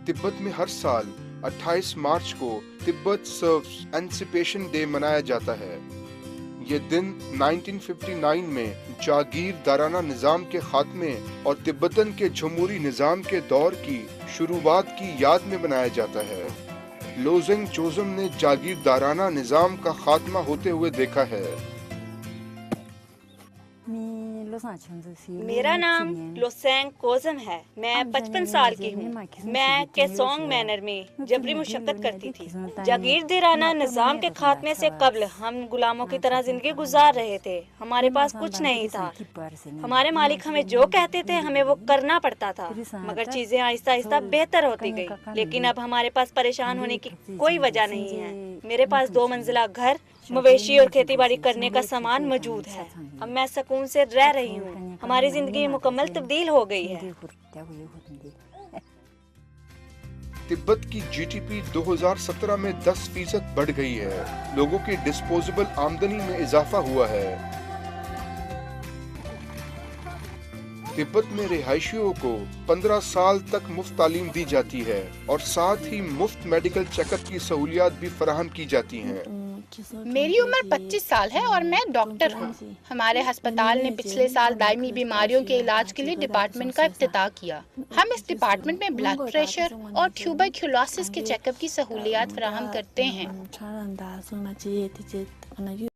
तिब्बत में हर साल 28 मार्च को तिब्बत सर्व्स एमांसिपेशन डे मनाया जाता है। ये दिन 1959 में जागीरदाराना निज़ाम के खात्मे और तिब्बतन के जमहूरी निज़ाम के दौर की शुरुआत की याद में बनाया जाता है। लोजेंग जोजम ने जागीरदाराना निज़ाम का खात्मा होते हुए देखा है। मेरा नाम लोसेंग कोजम है। मैं 55 साल की हूँ। मैं केसोंग मैनर में जबरी मुशक्कत करती थी। जागीरदाराना निज़ाम के खात्मे से कबल हम गुलामों की तरह जिंदगी गुजार रहे थे। हमारे पास कुछ नहीं था। हमारे मालिक हमें जो कहते थे हमें वो करना पड़ता था, मगर चीजें आहिस्ता आहिस्ता बेहतर होती गई। लेकिन अब हमारे पास परेशान होने की कोई वजह नहीं है। मेरे पास 2 मंजिला घर, मवेशी और खेती बाड़ी करने का सामान मौजूद है। अब मैं सुकून से रह रही हूँ। हमारी जिंदगी मुकम्मल तब्दील हो गई है। तिब्बत की जीडीपी 2017 में 10% बढ़ गई है। लोगों की डिस्पोजेबल आमदनी में इजाफा हुआ है। तिब्बत में रिहायशियों को 15 साल तक मुफ्त तालीम दी जाती है और साथ ही मुफ्त मेडिकल चेकअप की सहूलियात भी फराहम की जाती हैं। मेरी उम्र 25 साल है और मैं डॉक्टर हूँ। हमारे अस्पताल ने पिछले साल दायमी बीमारियों के इलाज के लिए डिपार्टमेंट का इफ्तिताह किया। हम इस डिपार्टमेंट में ब्लड प्रेशर और ट्यूबरक्लोसिस के चेकअप की सहूलियात फराहम करते हैं।